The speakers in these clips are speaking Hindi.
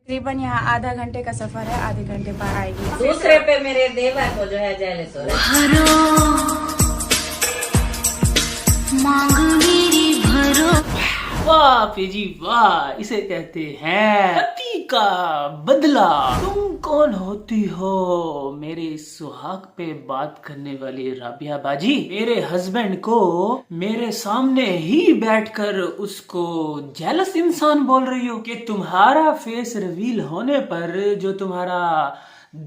तकरीबन यहाँ आधा घंटे का सफर है, आधे घंटे पर आएगी। दूसरे पे मेरे देवर को जो है जेलस हो रहा है। वाह पेजी वाह, इसे कहते हैं पति का बदला। तुम कौन होती हो मेरे सुहाग पे बात करने वाली राबिया बाजी? मेरे हस्बैंड को मेरे सामने ही बैठकर उसको जेलस इंसान बोल रही हो कि तुम्हारा फेस रिवील होने पर जो तुम्हारा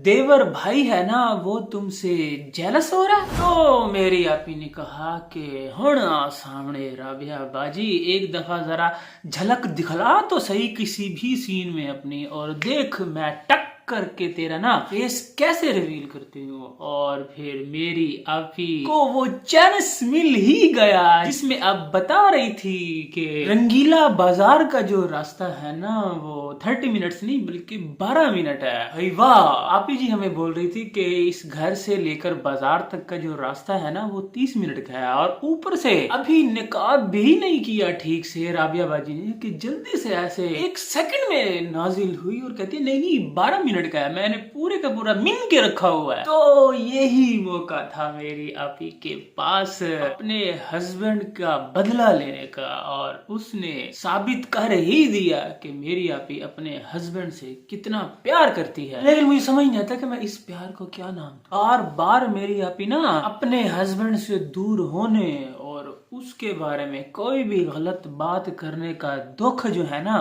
देवर भाई है ना वो तुमसे जेलस हो रहा है। तो मेरी आपी ने कहा कि हुण सामने राबिया बाजी एक दफा जरा झलक दिखला तो सही किसी भी सीन में अपनी, और देख मैं टक करके तेरा ना फेस कैसे रिवील करती हूँ। और फिर मेरी आपी को वो चांस मिल ही गया जिसमें अब बता रही थी कि रंगीला बाजार का जो रास्ता है ना वो 30 मिनट्स नहीं बल्कि 12 मिनट है। भाई वाह, आपी जी हमें बोल रही थी कि इस घर से लेकर बाजार तक का जो रास्ता है ना वो 30 मिनट का है, और ऊपर से अभी निकाब भी नहीं किया ठीक से राबिया बाजी ने कि जल्दी से ऐसे 1 सेकंड में नाजिल हुई और कहती नहीं नहीं 12 मिनट का है, मैंने पूरे का पूरा मिन के रखा हुआ है। तो यही मौका था मेरी आपी के पास अपने हस्बैंड का बदला लेने का, और उसने साबित कर ही दिया कि मेरी आपी अपने हस्बैंड से कितना प्यार करती है। लेकिन मुझे समझ नहीं आता कि मैं इस प्यार को क्या नाम दूं। बार बार मेरी आपी ना अपने हस्बैंड से दूर होने और उसके बारे में कोई भी गलत बात करने का दुख जो है ना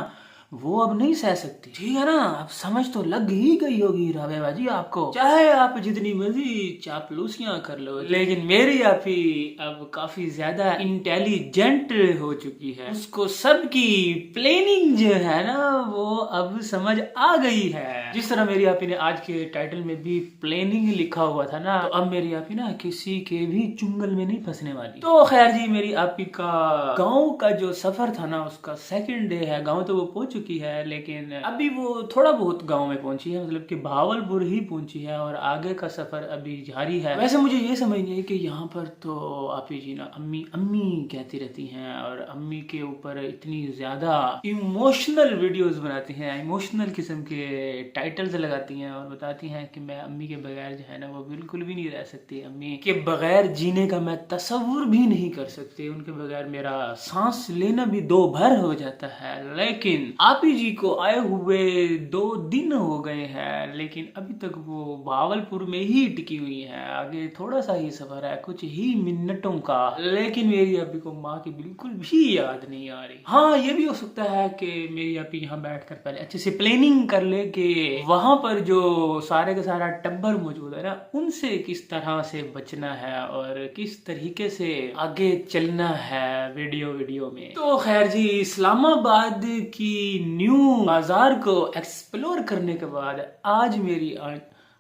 वो अब नहीं सह सकती। ठीक है ना, अब समझ तो लग ही गई होगी राबिया बाजी आपको, चाहे आप जितनी मर्जी चापलूसियां कर लो। लेकिन मेरी आपी अब काफी ज्यादा इंटेलिजेंट हो चुकी है, उसको सबकी प्लानिंग जो है ना वो अब समझ आ गई है। जिस तरह मेरी आपी ने आज के टाइटल में भी प्लानिंग लिखा हुआ था ना, तो अब मेरी आपी ना किसी के भी चुंगल में नहीं फंसने वाली। तो खैर जी, मेरी आपी का गाँव का जो सफर था ना उसका 2nd डे है। गाँव तो वो पहुंच चुकी है, लेकिन अभी वो थोड़ा बहुत गांव में पहुंची है, मतलब कि भावलपुर ही पहुंची है, और आगे का सफर अभी जारी है। वैसे मुझे ये समझ नहीं है कि यहाँ पर तो आपी जी ना अम्मी अम्मी कहती रहती हैं, और अम्मी के ऊपर इतनी ज्यादा इमोशनल वीडियोस बनाती हैं, इमोशनल किस्म के टाइटल्स लगाती हैं, और बताती हैं कि मैं अम्मी के बगैर जो है ना वो बिल्कुल भी नहीं रह सकती, अम्मी के बगैर जीने का मैं तस्वुर भी नहीं कर सकती, उनके बगैर मेरा सांस लेना भी 2 भर हो जाता है। लेकिन आपी जी को आए हुए 2 दिन हो गए हैं, लेकिन अभी तक वो भावलपुर में ही टिकी हुई है। आगे थोड़ा सा ही सफर है, कुछ ही मिनटों का, लेकिन मेरी आपी को माँ की बिल्कुल भी याद नहीं आ रही। हाँ, ये भी हो सकता है कि मेरी आपी यहाँ बैठकर पहले अच्छे से प्लानिंग कर ले कि वहां पर जो सारे का सारा टब्बर मौजूद है ना उनसे किस तरह से बचना है और किस तरीके से आगे चलना है वीडियो में। तो खैर जी, इस्लामाबाद की न्यू बाजार को एक्सप्लोर करने के बाद आज मेरी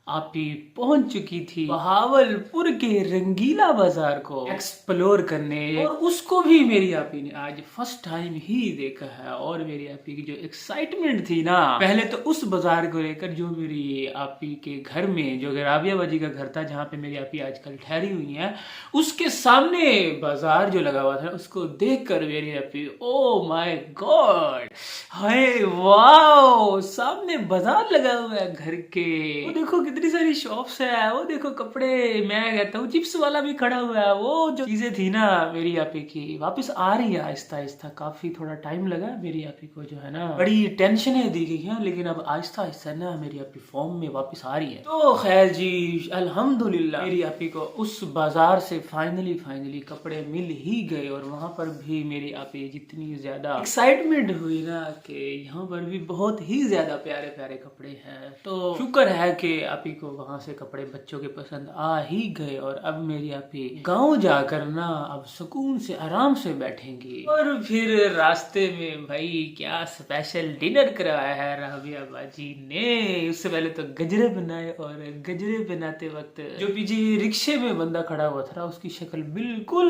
आपी पहुंच चुकी थी बहावलपुर के रंगीला बाजार को एक्सप्लोर करने, और उसको भी मेरी आपी ने आज फर्स्ट टाइम ही देखा है। और मेरी आपी की जो एक्साइटमेंट थी ना पहले तो उस बाजार को लेकर, जो मेरी आपी के घर में जो राबिया बाजी का घर था जहाँ पे मेरी आपी आजकल ठहरी हुई है, उसके सामने बाजार जो लगा हुआ था उसको देख कर मेरी आपी oh my God, hi wow, सामने बाजार लगा हुआ है घर के, वो देखो कितनी सारी शॉप्स है, वो देखो कपड़े, मैं कहता हूँ चिप्स वाला भी खड़ा हुआ है। वो जो चीजें थी ना मेरी आपी की वापस आ रही है आहिस्ता आहिस्ता, काफी थोड़ा टाइम लगा मेरी आपी को जो है ना, बड़ी टेंशनें दी गई हैं, लेकिन अब आहिस्ता आहिस्ता ना मेरी आपी फॉर्म में वापस आ रही है। तो खैर जी, अल्हम्दुलिल्लाह मेरी आपी को उस बाजार से फाइनली कपड़े मिल ही गए, और वहां पर भी मेरी आपी जितनी ज्यादा एक्साइटमेंट हुई ना कि यहाँ पर भी बहुत ही ज्यादा प्यारे प्यारे कपड़े हैं। तो शुक्र है कि आपी को वहां से कपड़े बच्चों के पसंद आ ही गए, और अब मेरी आपी गांव जाकर ना अब सुकून से आराम से बैठेंगी। और फिर रास्ते में भाई क्या स्पेशल डिनर करवाया है राबिया बाजी ने। उससे पहले तो गजरे बनाए, और गजरे बनाते वक्त जो पीछे रिक्शे में बंदा खड़ा हुआ था उसकी शक्ल बिल्कुल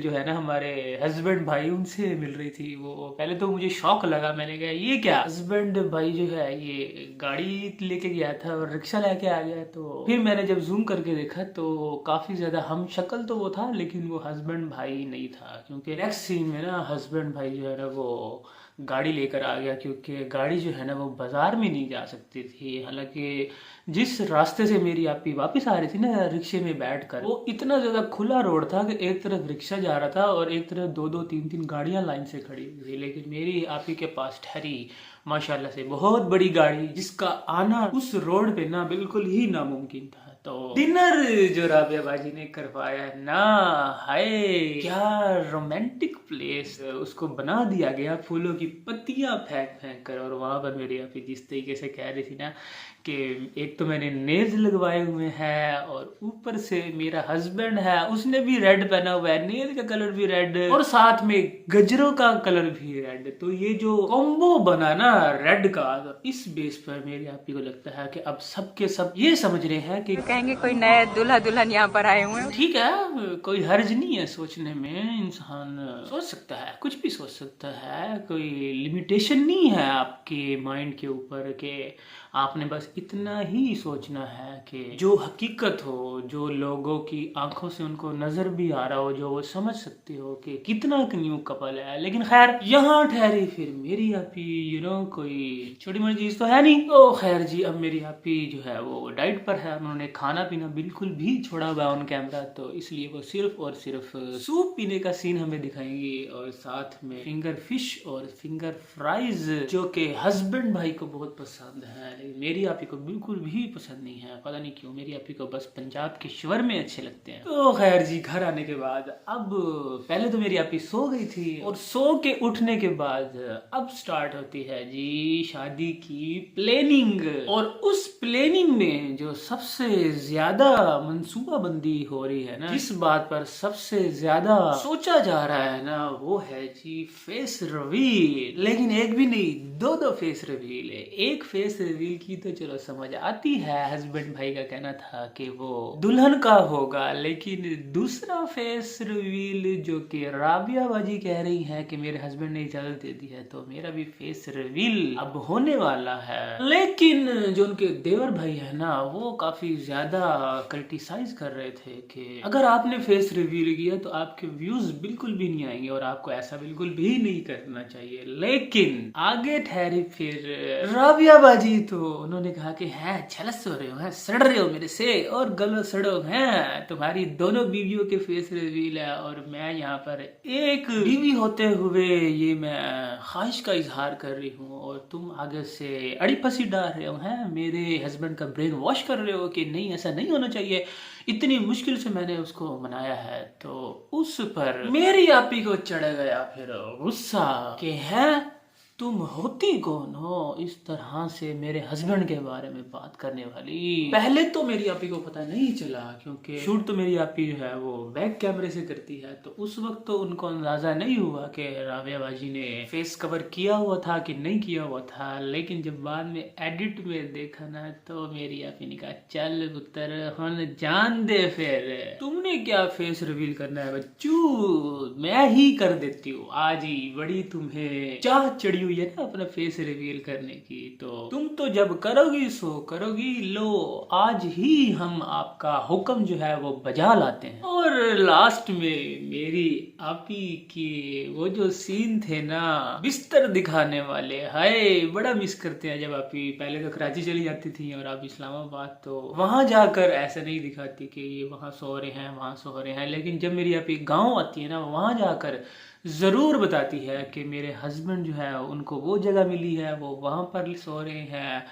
जो है ना हमारे हस्बैंड भाई उनसे मिल रही थी। वो पहले तो मुझे शौक लगा, मैंने कहा ये क्या, हस्बैंड भाई जो है ये गाड़ी लेके गया था और रिक्शा लेके आ गया। तो फिर मैंने जब जूम करके देखा तो काफी ज्यादा हम शक्ल तो वो था, लेकिन वो हस्बैंड भाई नहीं था, क्योंकि नेक्स्ट सीन में ना हस्बैंड भाई जो है ना वो गाड़ी लेकर आ गया, क्योंकि गाड़ी जो है ना वो बाजार में नहीं जा सकती थी। हालांकि जिस रास्ते से मेरी आपी वापस आ रही थी ना रिक्शे में बैठकर, वो इतना ज़्यादा खुला रोड था कि एक तरफ रिक्शा जा रहा था और एक तरफ दो दो तीन तीन गाड़ियां लाइन से खड़ी हुई थी। लेकिन मेरी आपी के पास ठहरी माशाल्लाह से बहुत बड़ी गाड़ी, जिसका आना उस रोड पे ना बिल्कुल ही नामुमकिन था। तो डिनर जो राबिया बाजी ने करवाया ना, हाय क्या रोमांटिक प्लेस उसको बना दिया गया फूलों की पत्तियां फेंक फेंक कर। और वहां पर मेरी आपी जिस तरीके से कह रही थी ना कि एक तो मैंने नेल्स लगवाए हुए हैं और ऊपर से मेरा हस्बैंड है, उसने भी रेड पहना हुआ है, नेल का कलर भी रेड और साथ में गजरों का कलर भी रेड। तो ये जो कॉम्बो बना ना रेड का, तो इस बेस पर मेरी आपी को लगता है कि अब सबके सब ये समझ रहे हैं कि कहेंगे कोई नए दूल्हा दुल्हन यहाँ पर आए हुए हैं। ठीक है, कोई हर्ज नहीं है सोचने में, इंसान सोच सकता है, कुछ भी सोच सकता है, कोई लिमिटेशन नहीं है आपके माइंड के ऊपर कि आपने बस इतना ही सोचना है कि जो हकीकत हो, जो लोगों की आंखों से उनको नजर भी आ रहा हो, जो वो समझ सकते हो कि कितना न्यू कपल है। लेकिन खैर यहाँ ठहरी फिर मेरी आपी, कोई छोटी मोटी चीज तो है नहीं। तो खैर जी, अब मेरी आपी जो है वो डाइट पर है, उन्होंने खाना पीना बिल्कुल भी छोड़ा हुआ ऑन कैमरा, तो इसलिए वो सिर्फ और सिर्फ सूप पीने का सीन हमें दिखाएंगी और साथ में फिंगर फिश और फिंगर फ्राइज, जो कि हस्बैंड भाई को बहुत पसंद है, लेकिन मेरी आपी को बिल्कुल भी पसंद नहीं है। पता नहीं क्यों, मेरी आपी को बस पंजाब के शवरमे अच्छे लगते हैं। तो खैर जी, घर आने के बाद अब पहले तो मेरी आपी सो गई थी और सो के उठने के बाद अब स्टार्ट होती है जी शादी की प्लानिंग। और उस प्लानिंग में जो सबसे ज्यादा मंसूबाबंदी हो रही है ना, जिस बात पर सबसे ज्यादा सोचा जा रहा है ना, वो है जी फेस रिवील। लेकिन एक भी नहीं, दो दो फेस रिवील है। एक फेस रिवील की तो चलो समझ आती है, हस्बैंड भाई का कहना था कि वो दुल्हन का होगा, लेकिन दूसरा फेस रिवील जो कि राबिया बाजी कह रही है कि मेरे हस्बैंड ने इजाजत दे दी है, तो मेरा भी फेस रिवील अब होने वाला है। लेकिन जो उनके देवर भाई है ना, वो काफी ज्यादा क्रिटिसाइज कर रहे थे कि अगर आपने फेस रिवील किया तो आपके व्यूज बिल्कुल भी नहीं आएंगे और आपको ऐसा बिल्कुल भी नहीं करना चाहिए। लेकिन आगे ठहरी फिर राबिया बाजी, तो उन्होंने कहा कि है झलस हो रहे हो, है सड़ रहे हो मेरे से और गलो सड़ो, हैं तुम्हारी दोनों बीवियों के फेस रिवील है और मैं यहाँ पर एक बीवी होते हुए ये मैं ख्वाहिश का इजहार कर रही हूँ और तुम आगे से अड़ी पसी डाल रहे हो, हैं मेरे हस्बैंड का ब्रेन वॉश कर रहे हो कि नहीं ऐसा नहीं होना चाहिए। इतनी मुश्किल से मैंने उसको मनाया है। तो उस पर मेरी आपी को चढ़ गया फिर गुस्सा कि है तुम होती कौन हो इस तरह से मेरे हस्बैंड के बारे में बात करने वाली। पहले तो मेरी आपी को पता नहीं चला, क्योंकि शूट तो मेरी आपी जो है वो बैक कैमरे से करती है, तो उस वक्त तो उनको अंदाजा नहीं हुआ कि राबिया बाजी ने फेस कवर किया हुआ था कि नहीं किया हुआ था। लेकिन जब बाद में एडिट में देखा ना, तो मेरी आपी ने कहा चल पुत्र हम जान दे, फिर तुमने क्या फेस रिवील करना है बच्चू, मैं ही कर देती हूँ आज ही। बड़ी तुम्हें चाह चढ़ी हुई है ना अपना फेस रिवील करने की, तो तुम तो जब करोगी सो करोगी, लो आज ही हम आपका हुक्म जो है वो बजा लाते हैं। और लास्ट में मेरी आपी की वो जो सीन थे ना बिस्तर दिखाने वाले, हाय बड़ा मिस करते हैं जब आपी पहले तो कराची चली जाती थी और आप इस्लामाबाद, तो वहां जाकर ऐसा नहीं दिखाती कि ये वहां सो रहे हैं वहां सो रहे हैं। लेकिन जब मेरी आपी गाँव आती है ना, वहां जाकर जरूर बताती है कि मेरे हस्बैंड जो है उनको वो जगह मिली है, वो वहां पर सो रहे हैं,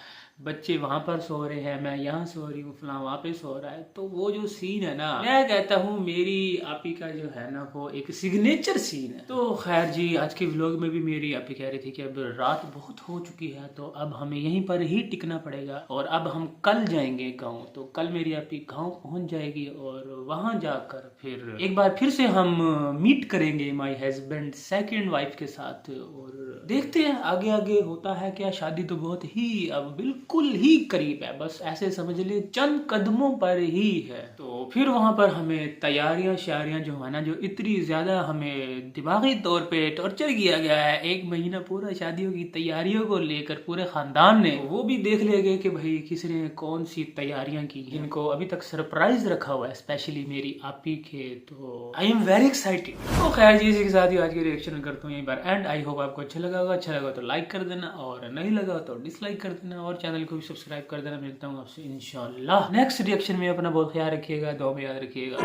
बच्चे वहां पर सो रहे हैं, मैं यहाँ सो रही हूँ, फलां वहां पे सो रहा है। तो वो जो सीन है ना, मैं कहता हूँ मेरी आपी का जो है ना वो एक सिग्नेचर सीन है। तो खैर जी, आज के व्लॉग में भी मेरी आपी कह रही थी कि अब रात बहुत हो चुकी है, तो अब हमें यहीं पर ही टिकना पड़ेगा और अब हम कल जाएंगे गाँव। तो कल मेरी आपी गाँव पहुंच जाएगी और वहां जाकर फिर एक बार फिर से हम मीट करेंगे माई हस्बैंड सेकेंड वाइफ के साथ और देखते हैं आगे आगे होता है क्या। शादी तो बहुत ही अब बिल्कुल बिल्कुल ही करीब है, बस ऐसे समझ ले चंद कदमों पर ही है। तो फिर वहां पर हमें तैयारियां शायरियां जो है ना, जो इतनी ज्यादा हमें दिमागी तौर पे टॉर्चर किया गया है, 1 महीना पूरा शादियों की तैयारियों को लेकर पूरे खानदान ने, वो भी देख लिया गया कि भाई किसने कौन सी तैयारियां की, इनको अभी तक सरप्राइज रखा हुआ है, स्पेशली मेरी आपी के। तो आई एम वेरी एक्साइटेड। तो खैर जी, इसी के साथ ही आज की रिएक्शन करता हूँ यहीं पर एंड। आई होप आपको अच्छा लगा होगा, अच्छा लगा तो लाइक कर देना और नहीं लगा तो डिसलाइक कर देना और चैनल को भी सब्सक्राइब कर देना। मिलता हूँ आपसे इंशाल्लाह नेक्स्ट रिएक्शन में। अपना बहुत ख्याल रखिएगा, दुआ में याद रखिएगा।